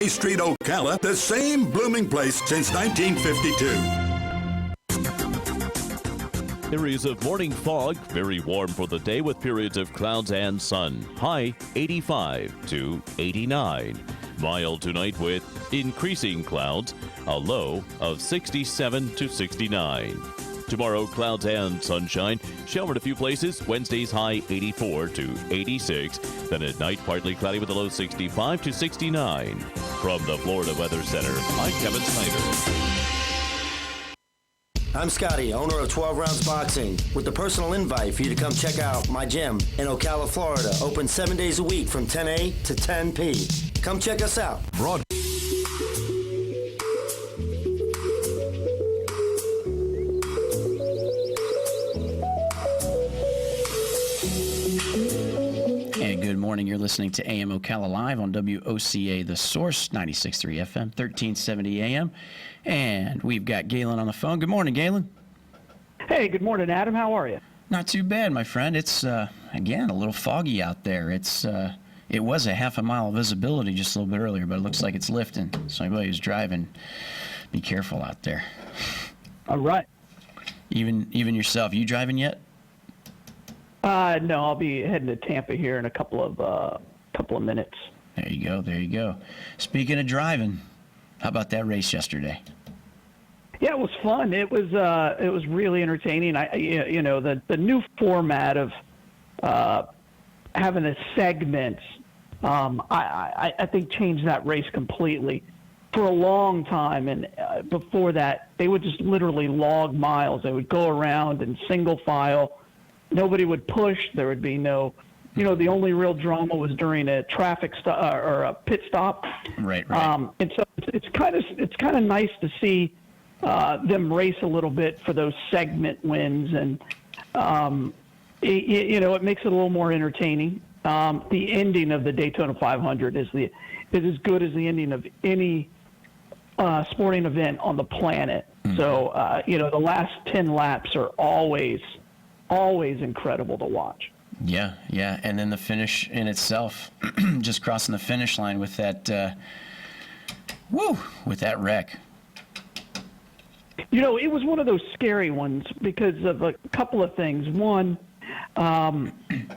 Street, Ocala, the same blooming place since 1952. Areas of morning fog, very warm for the day with periods of clouds and sun. High 85 to 89. Mild tonight with increasing clouds, a low of 67 to 69. Tomorrow, clouds and sunshine. Shower at a few places. Wednesday's high 84 to 86. Then at night, partly cloudy with a low 65 to 69. From the Florida Weather Center, I'm Kevin Snyder. I'm Scotty, owner of 12 Rounds Boxing, with a personal invite for you to come check out my gym in Ocala, Florida. Open 7 days a week from 10 a to 10 p. Come check us out. And good morning. You're listening to AM Ocala Live on WOCA The Source, 96.3 FM, 1370 AM. And we've got Galen on the phone. Good morning, Galen. Hey, good morning, Adam. How are you? Not too bad, my friend. It's, again, a little foggy out there. It was a half a mile of visibility just a little bit earlier, but it looks like it's lifting. So anybody who's driving, be careful out there. All right. Even yourself. You driving yet? No, I'll be heading to Tampa here in a couple of minutes. There you go. There you go. Speaking of driving, how about that race yesterday? Yeah, it was fun. It was really entertaining. The new format of having a segment, I think changed that race completely. For a long time, and before that, they would just literally log miles. They would go around in single file. Nobody would push. There would be no, the only real drama was during a traffic stop or a pit stop. Right. And so it's kind of nice to see them race a little bit for those segment wins, and it makes it a little more entertaining. The ending of the Daytona 500 is as good as the ending of any sporting event on the planet. Mm-hmm. So the last 10 laps are always incredible to watch. Yeah, and then the finish in itself, just crossing the finish line with that, with that wreck. It was one of those scary ones because of a couple of things. One,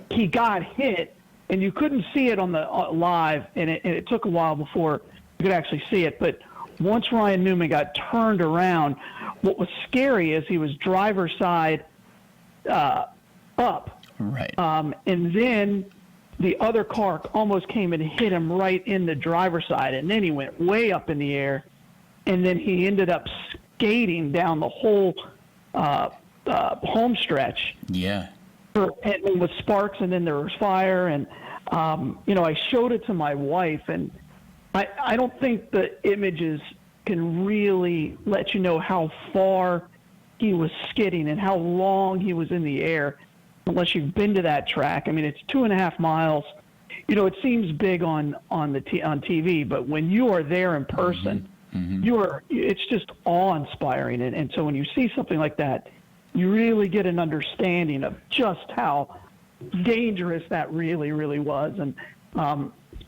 he got hit, and you couldn't see it on the live, and it took a while before you could actually see it. But once Ryan Newman got turned around, what was scary is he was driver's side up. Right. And then the other car almost came and hit him right in the driver's side, and then he went way up in the air, and then he ended up skating down the whole home stretch. Yeah. And with sparks, and then there was fire, and I showed it to my wife, and I don't think the images can really let you know how far he was skidding and how long he was in the air, unless you've been to that track. I mean, it's 2.5 miles. It seems big on TV, but when you are there in person, it's just awe-inspiring. And so when you see something like that, you really get an understanding of just how dangerous that really, really was. And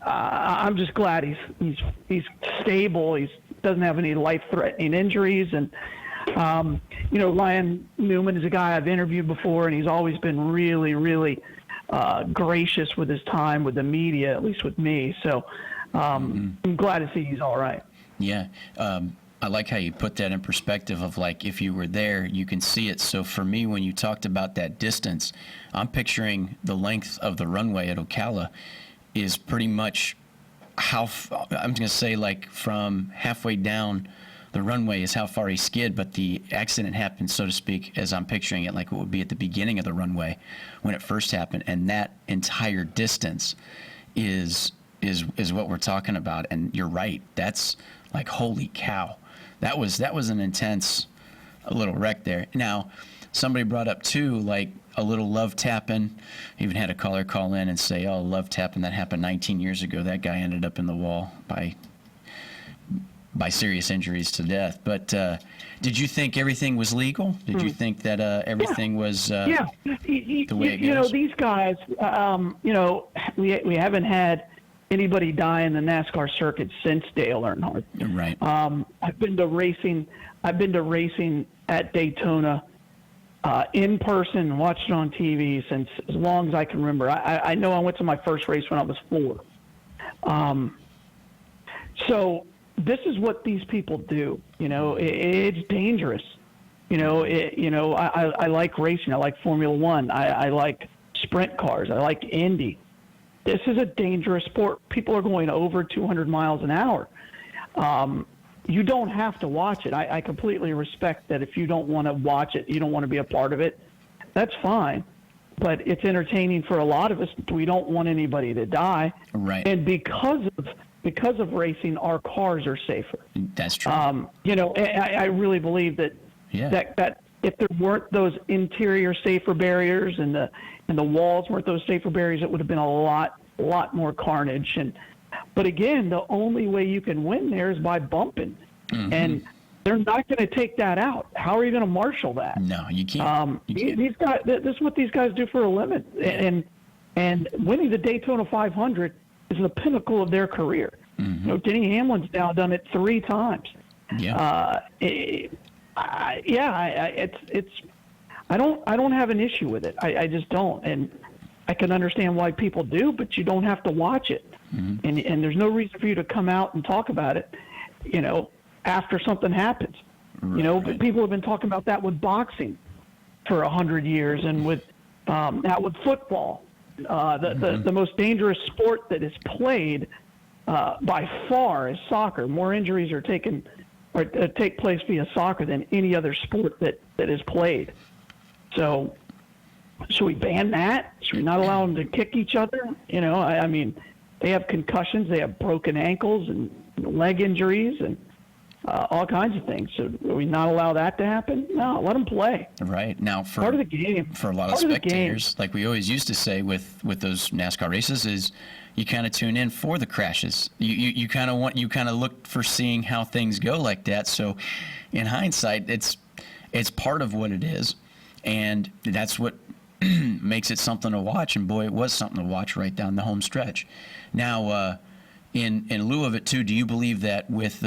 I'm just glad he's stable. He doesn't have any life-threatening injuries. And Ryan Newman is a guy I've interviewed before, and he's always been really, really gracious with his time with the media, at least with me. So I'm glad to see he's all right. Yeah. I like how you put that in perspective of, like, if you were there, you can see it. So for me, when you talked about that distance, I'm picturing the length of the runway at Ocala is pretty much I'm going to say, like, from halfway down the runway is how far he skid, but the accident happened, so to speak, as I'm picturing it, like it would be at the beginning of the runway when it first happened. And that entire distance is what we're talking about. And you're right. That's like, holy cow. That was an intense little wreck there. Now, somebody brought up too, like, a little love tapping. Even had a caller call in and say, "Oh, love tapping, that happened 19 years ago. That guy ended up in the wall by serious injuries to death." But did you think everything was legal? Did you think that everything was the way it goes? These guys, we haven't had anybody die in the NASCAR circuit since Dale Earnhardt. Right. I've been to racing at Daytona in person, watched it on TV since as long as I can remember. I know I went to my first race when I was 4. So this is what these people do. It's dangerous. I like racing. I like Formula One. I like sprint cars. I like Indy. This is a dangerous sport. People are going over 200 miles an hour. You don't have to watch it. I completely respect that if you don't want to watch it, you don't want to be a part of it, that's fine. But it's entertaining for a lot of us. We don't want anybody to die. Right. And because of racing, our cars are safer. That's true. I really believe that if there weren't those interior safer barriers and the walls weren't those safer barriers, it would have been a lot more carnage. But again, the only way you can win there is by bumping, and they're not going to take that out. How are you going to marshal that? No, you can't. These guys, this is what these guys do for a living, and winning the Daytona 500 is the pinnacle of their career. Denny Hamlin's now done it 3 times. Yeah. I don't have an issue with it. I just don't, and I can understand why people do, but you don't have to watch it, and there's no reason for you to come out and talk about it, after something happens. But people have been talking about that with boxing for 100 years, and with now with football, the most dangerous sport that is played by far is soccer. More injuries are take place via soccer than any other sport that is played. So should we ban that? Should we not allow them to kick each other? I mean, they have concussions, they have broken ankles and leg injuries and all kinds of things. So will we not allow that to happen? No, let them play. Right. Now, for part of the game, for a lot of spectators, like we always used to say with those NASCAR races, is you kind of tune in for the crashes. You kind of look for seeing how things go like that. So in hindsight, it's part of what it is, and that's what makes it something to watch. And boy, it was something to watch right down the home stretch. Now, in lieu of it too, do you believe that with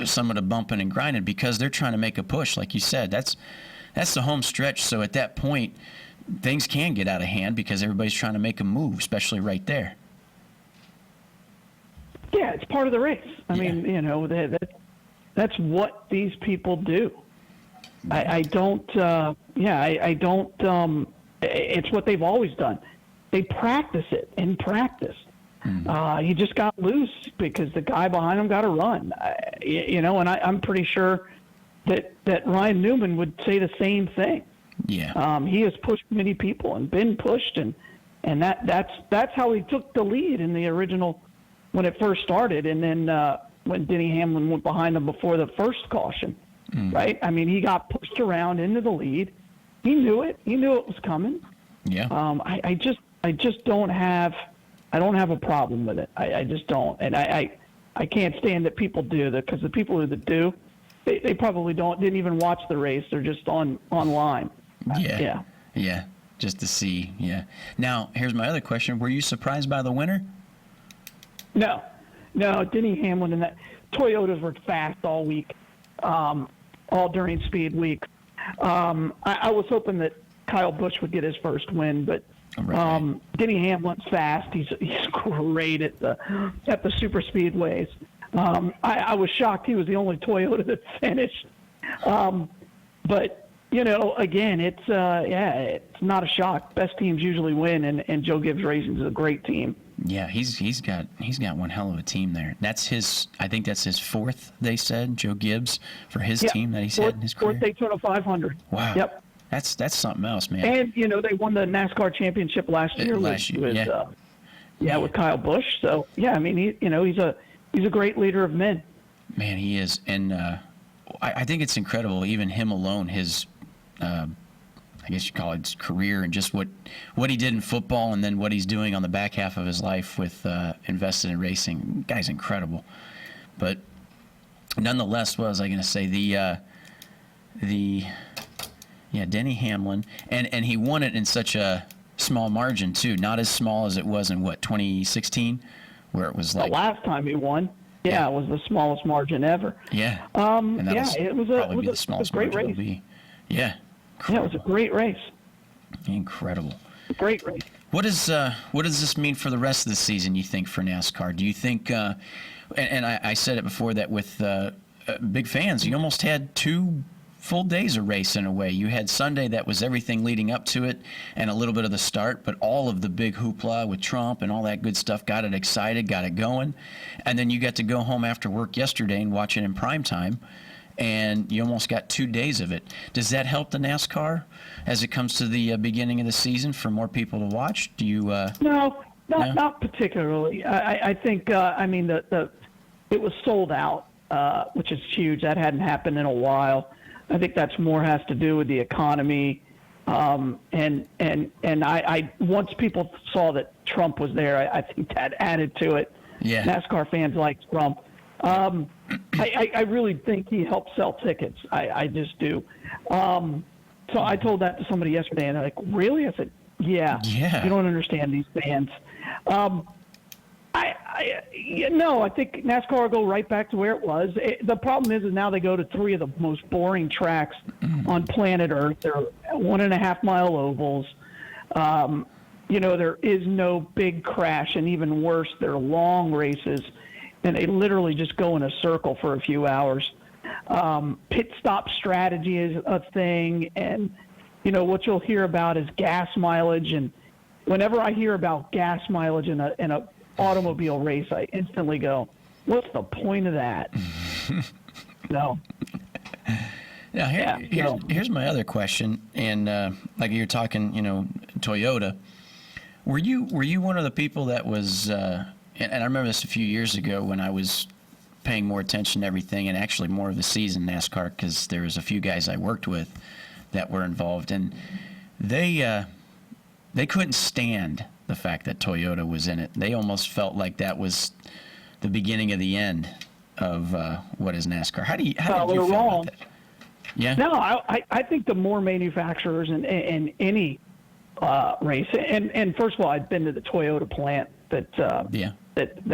some of the bumping and grinding, because they're trying to make a push, like you said, that's the home stretch. So at that point, things can get out of hand because everybody's trying to make a move, especially right there. Yeah, it's part of the race. I mean, that's what these people do. I don't. It's what they've always done. They practice it in practice. He just got loose because the guy behind him got a run. And I'm pretty sure that Ryan Newman would say the same thing. Yeah. He has pushed many people and been pushed, and that's how he took the lead in the original when it first started, and then when Denny Hamlin went behind him before the first caution. Right? I mean, he got pushed around into the lead. He knew it. He knew it was coming. Yeah. I just don't have a problem with it. I just don't, and I can't stand that people do that, because the people who do, they probably didn't even watch the race. They're just online. Yeah. Just to see. Yeah. Now, here's my other question: were you surprised by the winner? No. Denny Hamlin and that Toyotas were fast all week, all during speed week. I was hoping that Kyle Busch would get his first win, but Denny Hamlin's fast. He's great at the super speedways. I was shocked he was the only Toyota that finished. But again, it's not a shock. Best teams usually win, and Joe Gibbs Racing is a great team. Yeah, he's got one hell of a team there. I think that's his 4th. They said Joe Gibbs for his team that he's had in his career. 4th Daytona 500. Wow. Yep. That's something else, man. And they won the NASCAR championship last year with Kyle Busch. So I mean he's a great leader of men. Man, he is, and I think it's incredible. Even him alone, his I guess you call it his career, and just what he did in football, and then what he's doing on the back half of his life with invested in racing. The guy's incredible. But nonetheless, what was I going to say? Denny Hamlin, and he won it in such a small margin too. Not as small as it was in 2016 where it was The like last time he won, it was the smallest margin ever. Yeah. And it was probably the smallest great margin race. it'll be. Yeah. Yeah, it was a great race. Incredible. Great race. What does this mean for the rest of the season, you think, for NASCAR? Do you think, and I said it before, that with big fans, you almost had 2 full days of race in a way. You had Sunday that was everything leading up to it and a little bit of the start, but all of the big hoopla with Trump and all that good stuff got it excited, got it going. And then you got to go home after work yesterday and watch it in prime time, and you almost got 2 days of it. Does that help the NASCAR as it comes to the beginning of the season for more people to watch? Do you? No, not particularly. I think it was sold out, which is huge. That hadn't happened in a while. I think that's more has to do with the economy, and I once people saw that Trump was there, I think that added to it. Yeah. NASCAR fans like Trump. I really think he helped sell tickets. I just do. So I told that to somebody yesterday, and they're like, "Really?" I said, "Yeah. Yeah. You don't understand these fans." I think NASCAR will go right back to where it was. The problem is now they go to 3 of the most boring tracks on planet Earth. They're 1.5-mile ovals. There is no big crash, and even worse, they're long races, and they literally just go in a circle for a few hours. Pit stop strategy is a thing, and what you'll hear about is gas mileage. And whenever I hear about gas mileage in a automobile race, I instantly go, "What's the point of that?" No. Now, here's my other question, and like you're talking, Toyota. Were you one of the people that was? And I remember this a few years ago when I was paying more attention to everything, and actually more of the season NASCAR, because there was a few guys I worked with that were involved, and they couldn't stand the fact that Toyota was in it. They almost felt like that was the beginning of the end of what is NASCAR. How did you feel about that? Yeah. No, I think the more manufacturers in any race, and first of all, I've been to the Toyota plant that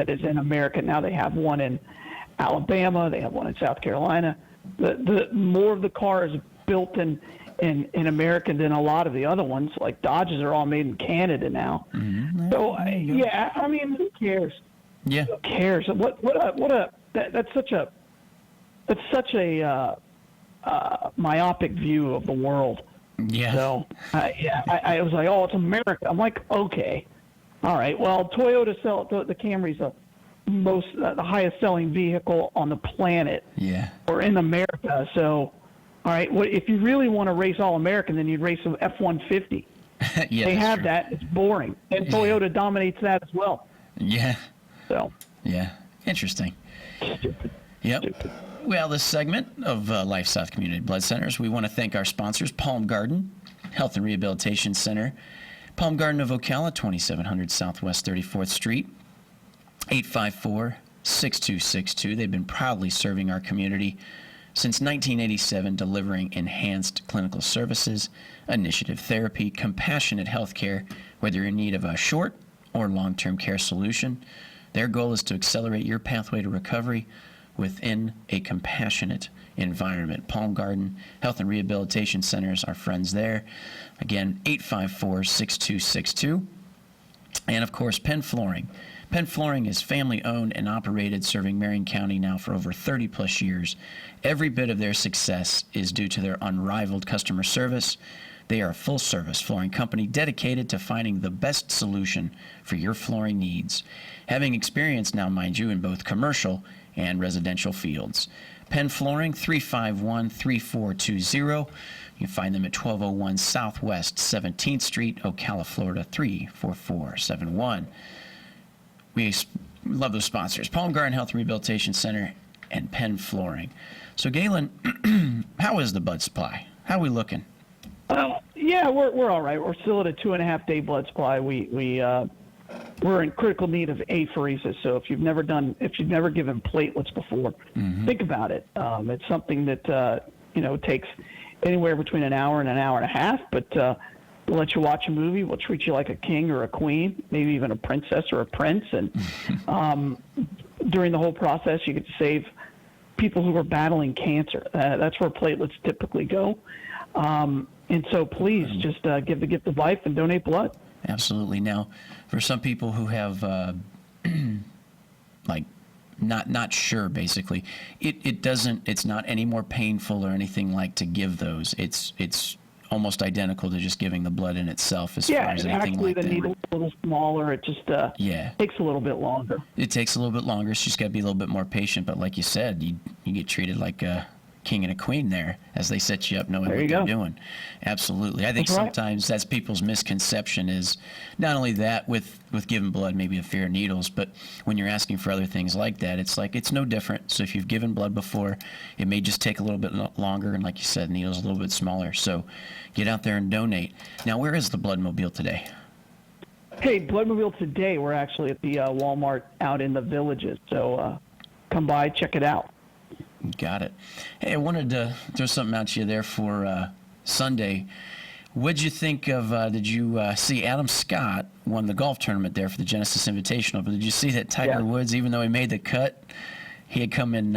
is in America. Now they have one in Alabama. They have one in South Carolina. The more of the cars built in America than a lot of the other ones, like Dodges, are all made in Canada now. Mm-hmm. So who cares? Yeah. Who cares? That's such a myopic view of the world. Yeah. So I was like, oh, it's America. I'm like, okay, all right. Well, Toyota the Camry's the highest selling vehicle on the planet. Yeah. Or in America. So, all right. Well, if you really want to race all American, then you'd race an F-150. Yeah. They have that. It's boring, and Toyota dominates that as well. Yeah. So. Yeah. Interesting. Stupid. Yep. Stupid. Well, this segment of Life South Community Blood Centers, we want to thank our sponsors, Palm Garden Health and Rehabilitation Center, Palm Garden of Ocala, 2700 Southwest 34th Street, 854-6262. They've been proudly serving our community since 1987, delivering enhanced clinical services, initiative therapy, compassionate health care, whether you're in need of a short or long-term care solution. Their goal is to accelerate your pathway to recovery within a compassionate environment. Palm Garden Health and Rehabilitation Centers, our friends there. Again, 854-6262. And, of course, Penn Flooring. Penn Flooring is family-owned and operated, serving Marion County now for over 30-plus years. Every bit of their success is due to their unrivaled customer service. They are a full-service flooring company dedicated to finding the best solution for your flooring needs. Having experience now, mind you, in both commercial and residential fields. Penn Flooring, 351-3420. You can find them at 1201 Southwest 17th Street, Ocala, Florida, 34471. We love those sponsors, Palm Garden Health Rehabilitation Center and Penn Flooring. So, Galen, how is the blood supply? How are we looking? Yeah, we're all right. We're still at a 2.5-day blood supply. We're in critical need of apheresis. So if you've never given platelets before, think about it. It's something that takes anywhere between an hour and an hour and a half. But We'll let you watch a movie. We'll treat you like a king or a queen, maybe even a princess or a prince. And during the whole process, you get to save people who are battling cancer. That's where platelets typically go. And so please just give the gift of life and donate blood. Absolutely. Now, for some people who have, like, not sure, basically, it's not any more painful or anything like to give those. It's almost identical to just giving the blood in itself as far as anything actually like the that. needle's a little smaller. It just takes a little bit longer. It takes a little bit longer. So you just got to be a little bit more patient. But like you said, you get treated like a king and a queen there as they set you up knowing what they're doing. Absolutely. I think sometimes that's people's misconception is not only that with giving blood, maybe a fear of needles, but when you're asking for other things like that, it's like it's no different. So if you've given blood before, it may just take a little bit longer. And like you said, needles a little bit smaller. So get out there and donate. Now, where is the Bloodmobile today? Hey, Bloodmobile today, we're actually at the Walmart out in the Villages. So come by, check it out. Got it. Hey, I wanted to throw something out to you there for Sunday. What'd you think of, did you see Adam Scott won the golf tournament there for the Genesis Invitational, but did you see that Tiger Woods, even though he made the cut, he came in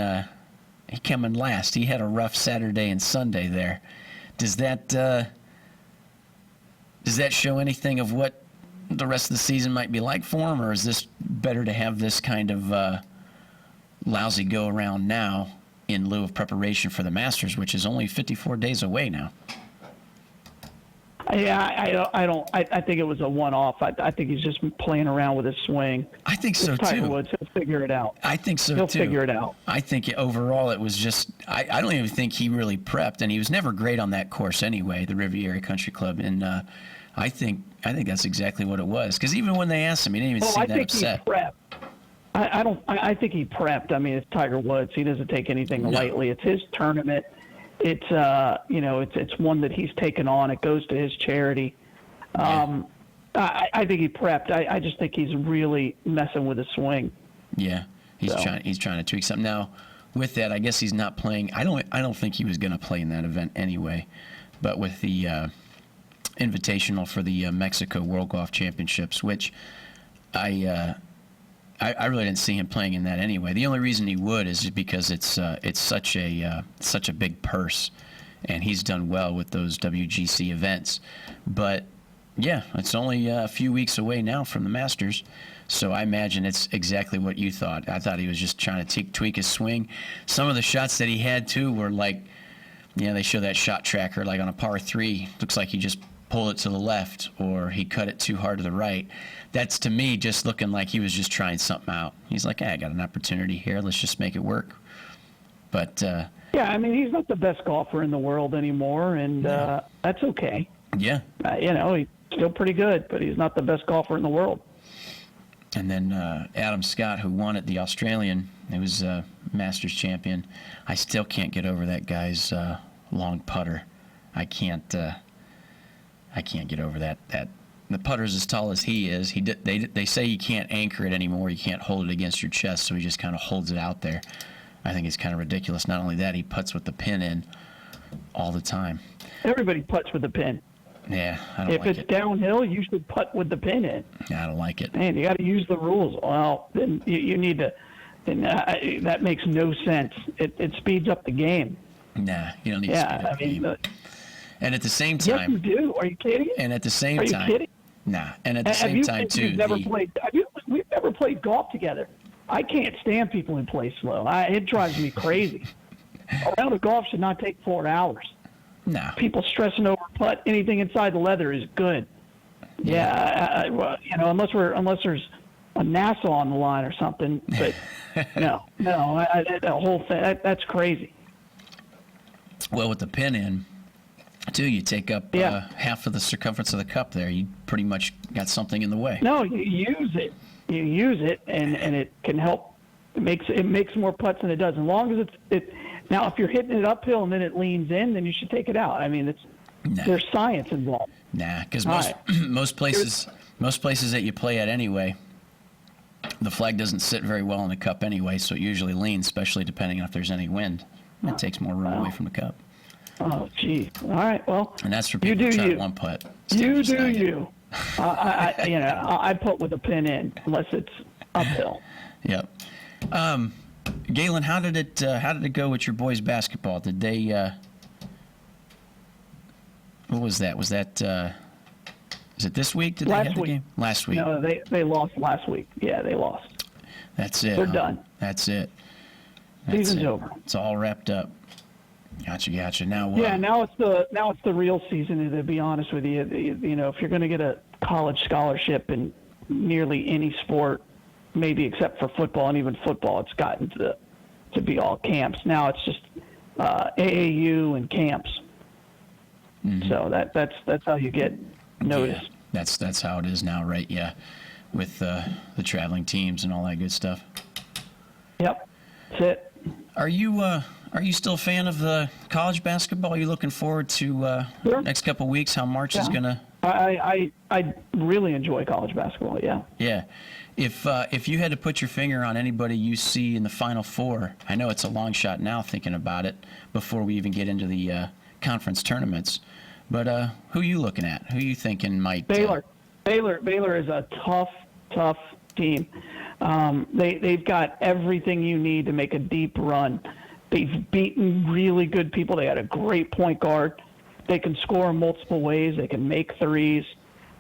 last. He had a rough Saturday and Sunday there. Does that show anything of what the rest of the season might be like for him, or is this better to have this kind of lousy go around now in lieu of preparation for the Masters, which is only 54 days away now? Yeah, I think it was a one-off. I think he's just playing around with his swing. I think so too. Tiger Woods, he'll figure it out. I think so too. He'll figure it out. I think overall it was just. I don't even think he really prepped, and he was never great on that course anyway, the Riviera Country Club. And I think that's exactly what it was. Because even when they asked him, he didn't even seem that upset. He prepped. I think he prepped. I mean, it's Tiger Woods. He doesn't take anything lightly. It's his tournament. It's it's one that he's taken on. It goes to his charity. I think he prepped. I just think he's really messing with his swing. Yeah, he's trying to tweak something. Now, with that, I guess he's not playing. I don't think he was going to play in that event anyway. But with the invitational for the Mexico World Golf Championships, which I really didn't see him playing in that anyway. The only reason he would is just because it's such a big purse, and he's done well with those WGC events. But yeah, it's only a few weeks away now from the Masters, so I imagine it's exactly what you thought. I thought he was just trying to tweak his swing. Some of the shots that he had too were like, they show that shot tracker like on a par 3. Looks like he just pulled it to the left or he cut it too hard to the right. That's, to me, just looking like he was just trying something out. He's like, I got an opportunity here. Let's just make it work. But yeah, I mean, he's not the best golfer in the world anymore, and that's okay. Yeah. He's still pretty good, but he's not the best golfer in the world. And then Adam Scott, who won at the Australian, he was Masters champion. I still can't get over that guy's long putter. I can't get over that. The putter's as tall as he is. They say you can't anchor it anymore. You can't hold it against your chest, so he just kind of holds it out there. I think it's kind of ridiculous. Not only that, he putts with the pin in all the time. Everybody putts with the pin. Yeah, I don't like it. If it's downhill, you should putt with the pin in. I don't like it. Man, you got to use the rules. Well, then you need to. Then that makes no sense. It speeds up the game. Nah, you don't need to speed up the game. And at the same time, yes, you do. Are you kidding? And at the same time, are you kidding? Nah. And at the same time, too, we've never played golf together. I can't stand people who play slow. It drives me crazy. A round of golf should not take 4 hours. No. People stressing over putt, anything inside the leather is good. Yeah, unless there's a Nassau on the line or something. But no, the whole thing that's crazy. Well, with the pin in, too, you take up half of the circumference of the cup there. You pretty much got something in the way. No, you use it. You use it, and it can help. It makes more putts than it does. As long as it. Now, if you're hitting it uphill and then it leans in, then you should take it out. I mean, there's science involved. Nah, because most places that you play at anyway, the flag doesn't sit very well in the cup anyway, so it usually leans, especially depending on if there's any wind. It takes more room away from the cup. Oh, geez. All right. Well, And that's for you people do who try you. to one putt. You do you. I put with a pin in unless it's uphill. Yep. Galen, how did it go with your boys basketball? Did they? What was that? Was that? Is it this week? Did they have the game? Last week. No, they lost last week. Yeah, they lost. That's it. They're done. That's it. Season's over. It's all wrapped up. Gotcha. Now. Yeah, now it's the real season. To be honest with you, if you're going to get a college scholarship in nearly any sport, maybe except for football, and even football, it's gotten to be all camps. Now it's just AAU and camps. Mm-hmm. So that's how you get noticed. Yeah, that's how it is now, right? Yeah, with the traveling teams and all that good stuff. Yep, that's it. Are you still a fan of the college basketball? Are you looking forward to Sure. next couple of weeks? How March is gonna? I really enjoy college basketball. Yeah. Yeah. If you had to put your finger on anybody you see in the Final Four, I know it's a long shot now thinking about it before we even get into the conference tournaments, but who are you looking at? Who are you thinking might? Baylor. Baylor is a tough team. They've got everything you need to make a deep run. They've beaten really good people. They had a great point guard. They can score in multiple ways. They can make threes.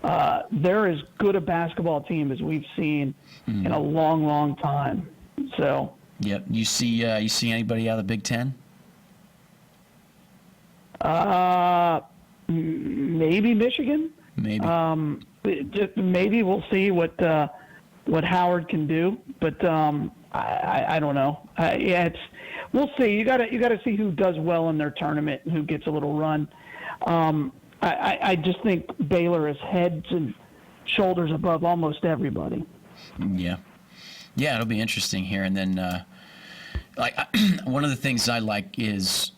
They're as good a basketball team as we've seen in a long time. So. Yep. You see anybody out of the Big Ten? Maybe Michigan. Maybe. Maybe we'll see what Howard can do, but I don't know. We'll see. You got to see who does well in their tournament and who gets a little run. I just think Baylor is heads and shoulders above almost everybody. Yeah, it'll be interesting here. And then, one of the things I like is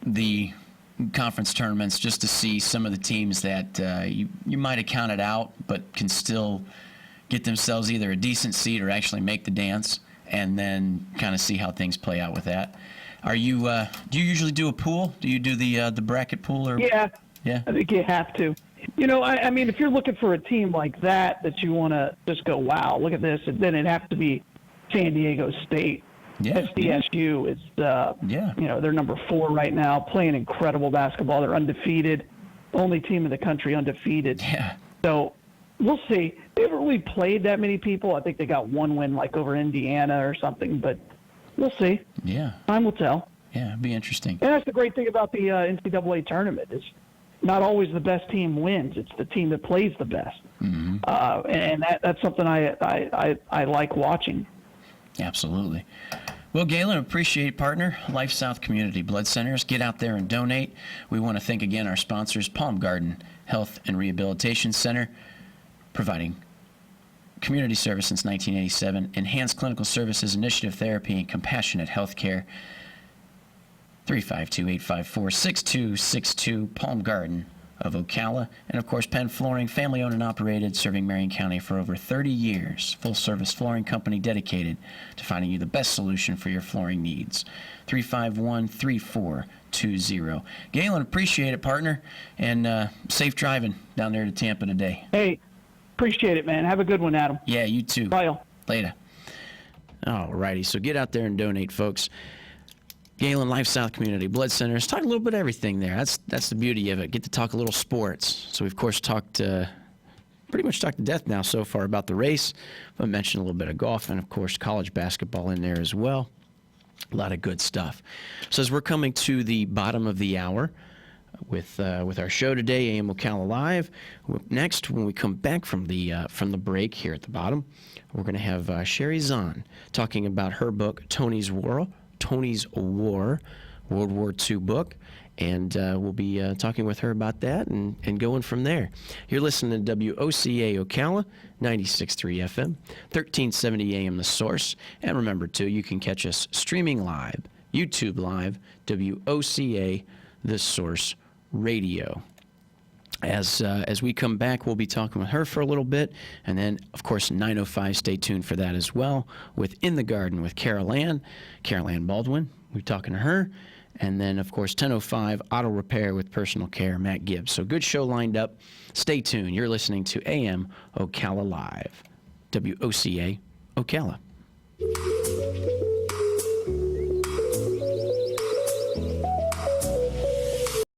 the conference tournaments, just to see some of the teams that you might have counted out, but can still get themselves either a decent seed or actually make the dance, and then kind of see how things play out with that. Are you? Do you usually do a pool? Do you do the bracket pool or? Yeah. Yeah. I think you have to. I mean, if you're looking for a team like that you want to just go, wow, look at this, then it'd have to be San Diego State. Yeah. SDSU is, they're number 4 right now, playing incredible basketball. They're undefeated, only team in the country undefeated. Yeah. So we'll see. They haven't really played that many people. I think they got one win, like over Indiana or something, but we'll see. Yeah. Time will tell. Yeah, it'd be interesting. And that's the great thing about the NCAA tournament is not always the best team wins. It's the team that plays the best. Mm-hmm. And that's something I like watching. Absolutely. Well, Galen, appreciate it, partner. Life South Community Blood Centers. Get out there and donate. We want to thank again our sponsors, Palm Garden Health and Rehabilitation Center, providing community service since 1987, enhanced clinical services, initiative therapy, and compassionate health care. 352-854-6262, Palm Garden of Ocala. And, of course, Penn Flooring, family-owned and operated, serving Marion County for over 30 years. Full-service flooring company dedicated to finding you the best solution for your flooring needs. 351-3420. Galen, appreciate it, partner, and safe driving down there to Tampa today. Hey, appreciate it, man. Have a good one, Adam. Yeah, you too. Bye, all. Later. All righty, so get out there and donate, folks. Galen, Life South Community Blood Centers. Talk a little bit of everything there. That's the beauty of it. Get to talk a little sports. So we've, of course, pretty much talked to death now so far about the race, but mentioned a little bit of golf and, of course, college basketball in there as well. A lot of good stuff. So as we're coming to the bottom of the hour with our show today, AM Ocala Live, next, when we come back from the break here at the bottom, we're going to have Sherry Zahn talking about her book, Tony's War, World War II book, and we'll be talking with her about that and going from there. You're listening to WOCA Ocala, 96.3 FM, 1370 AM The Source, and remember, too, you can catch us streaming live, YouTube Live, WOCA The Source Radio. As we come back, we'll be talking with her for a little bit. And then, of course, 9:05, stay tuned for that as well, with In the Garden with Carol Ann Baldwin. We're talking to her. And then, of course, 10:05, Auto Repair with Personal Care, Matt Gibbs. So good show lined up. Stay tuned. You're listening to AM Ocala Live, WOCA Ocala.